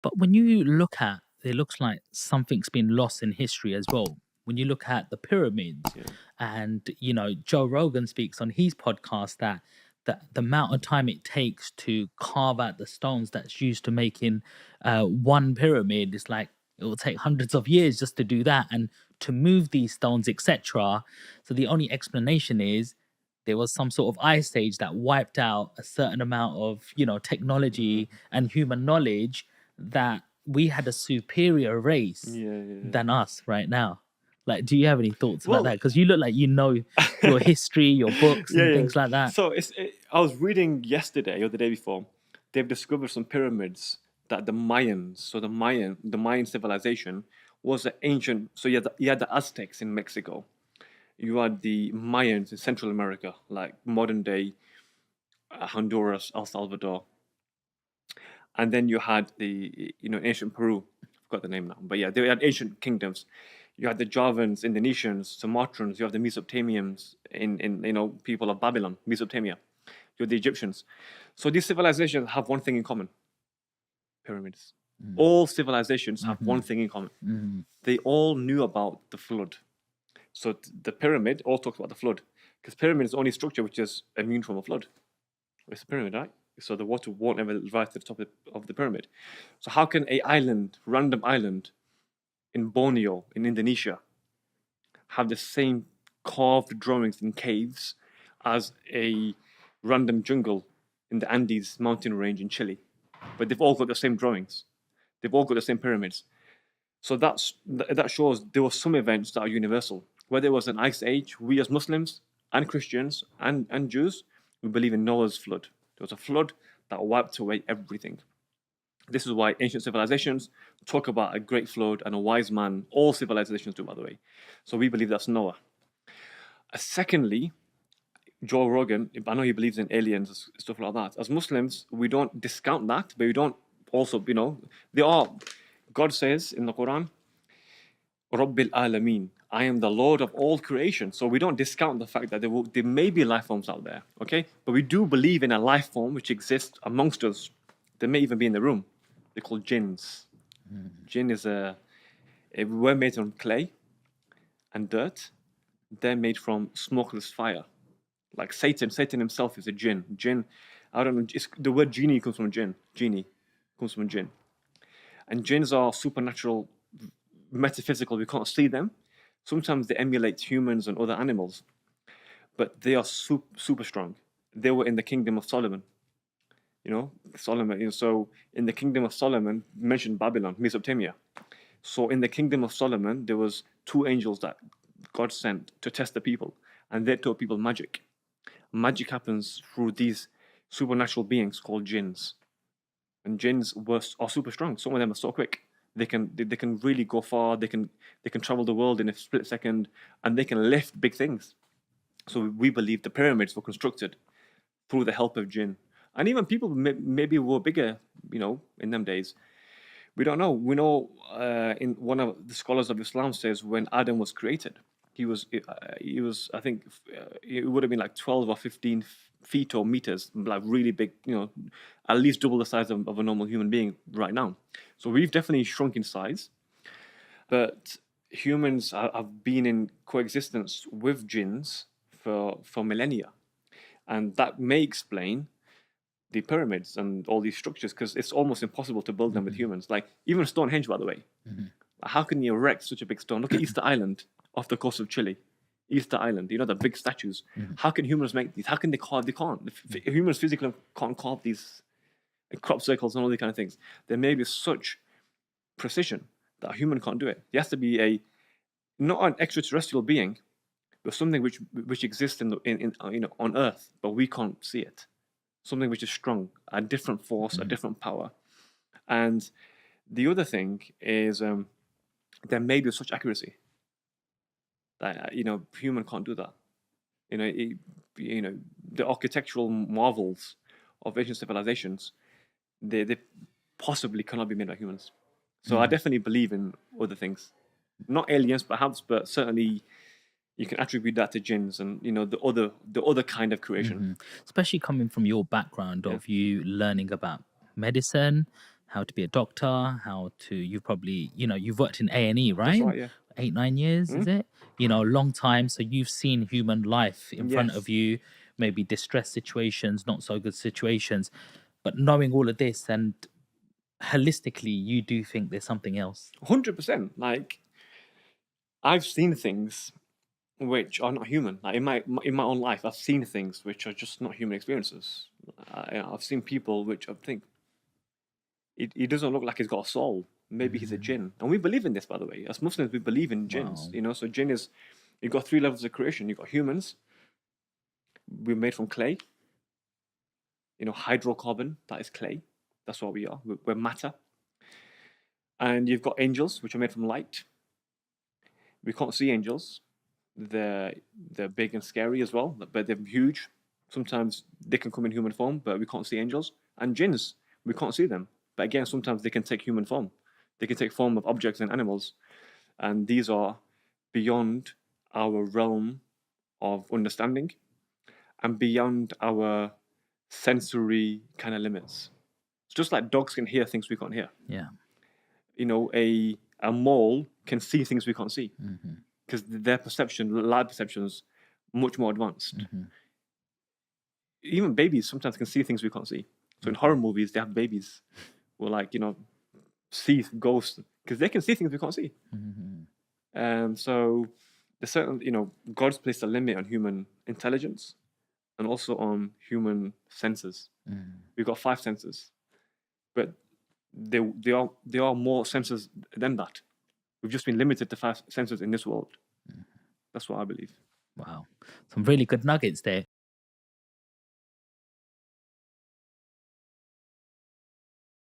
But when you look at, it looks like something's been lost in history as well. When you look at the pyramids, Yeah. and Joe Rogan speaks on his podcast that the amount of time it takes to carve out the stones that's used to making one pyramid is like it will take hundreds of years just to do that and to move these stones, etc. So the only explanation is there was some sort of ice age that wiped out a certain amount of Mm. technology and human knowledge, that we had a superior race Yeah, yeah. than us right now. Like, do you have any thoughts about Well, that? Because you look like your history, your books, yeah, and yeah. things like that. So I was reading yesterday or the day before, they've discovered some pyramids that the Mayans, so the Mayan civilization was an ancient. So you had the Aztecs in Mexico, you had the Mayans in Central America, like modern day Honduras, El Salvador, and then you had the ancient Peru. I forgot the name now, but yeah, they had ancient kingdoms. You had the Javans, Indonesians, Sumatrans. You have the Mesopotamians in people of Babylon, Mesopotamia. You have the Egyptians. So these civilizations have one thing in common: pyramids. All civilizations have Mm-hmm. one thing in common: Mm-hmm. they all knew about the flood. So the pyramid all talks about the flood, because pyramid is the only structure which is immune from a flood. It's a pyramid, right? So the water won't ever rise to the top of the pyramid. So how can a random island in Borneo, in Indonesia, have the same carved drawings in caves as a random jungle in the Andes mountain range in Chile? But they've all got the same drawings. They've all got the same pyramids. So that shows there were some events that are universal. Whether it was an ice age, we as Muslims and Christians and Jews, we believe in Noah's flood. There was a flood that wiped away everything. This is why ancient civilizations talk about a great flood and a wise man. All civilizations do, by the way. So we believe that's Noah. Secondly, Joe Rogan, I know he believes in aliens, stuff like that. As Muslims, we don't discount that, but we don't also, they are. God says in the Quran, Rabbil Alameen, I am the Lord of all creation. So we don't discount the fact that there may be life forms out there, okay? But we do believe in a life form which exists amongst us. They may even be in the room. They're called jinns. Jinn is we're made from clay and dirt. They're made from smokeless fire. Like Satan himself is a jinn. Jinn, I don't know, the word genie comes from jinn. Genie comes from jinn. And jinns are supernatural, metaphysical. We can't see them. Sometimes they emulate humans and other animals, but they are super strong. They were in the kingdom of Solomon. Solomon. So in the kingdom of Solomon, mentioned Babylon, Mesopotamia. So in the kingdom of Solomon, there was two angels that God sent to test the people, and they taught people magic. Magic happens through these supernatural beings called jinns, and jinns are super strong. Some of them are so quick. They can really go far. They can travel the world in a split second, and they can lift big things. So we believe the pyramids were constructed through the help of jinn, and even people maybe were bigger, in them days. We don't know. We know in one of the scholars of Islam says when Adam was created, he was I think it would have been like 12 or 15 feet or meters, like really big, at least double the size of a normal human being right now. So we've definitely shrunk in size, but humans have been in coexistence with jinns for millennia, and that may explain the pyramids and all these structures, because it's almost impossible to build them with humans. Like even Stonehenge, by the way. How can you erect such a big stone? Look at Easter Island off the coast of Chile. Easter Island, the big statues. How can humans make these? How can they carve? They can't. Humans physically can't carve these crop circles and all these kind of things. There may be such precision that a human can't do it. There has to be not an extraterrestrial being, but something which exists in on Earth, but we can't see it. Something which is strong, a different force, a different power. And the other thing is there may be such accuracy that human can't do that. The architectural marvels of ancient civilizations, they possibly cannot be made by humans. So I definitely believe in other things, not aliens perhaps, but certainly you can attribute that to jinns and the other kind of creation. Especially coming from your background Yeah. of you learning about medicine, how to be a doctor, how to, you've probably, you've worked in A&E, That's right? right, yeah. 8, 9 years, is it? Long time. So you've seen human life in front of Yes. you, maybe distress situations, not so good situations. But knowing all of this, and holistically, you do think there's something else. 100%. Like, I've seen things which are not human. Like in my own life, I've seen things which are just not human experiences. I've seen people which I think he doesn't look like he's got a soul. Maybe he's a jinn, and we believe in this, by the way. As Muslims, we believe in jinns. Wow. So jinn is, you've got 3 levels of creation. You've got humans. We're made from clay. Hydrocarbon, that is clay. That's what we are. We're matter. And you've got angels, which are made from light. We can't see angels. They're big and scary as well, but they're huge. Sometimes they can come in human form, but we can't see angels. And jinns, we can't see them. But again, sometimes they can take human form. They can take form of objects and animals. And these are beyond our realm of understanding and beyond our sensory kind of limits. It's just like dogs can hear things we can't hear. Yeah. A mole can see things we can't see because their light perception's much more advanced. Even babies sometimes can see things we can't see. So in horror movies, they have babies who see ghosts because they can see things we can't see. So there's certain, God's placed a limit on human intelligence and also on human senses. We've got 5 senses, but there are more senses than that. We've just been limited to 5 senses in this world. That's what I believe. Wow. Some really good nuggets there.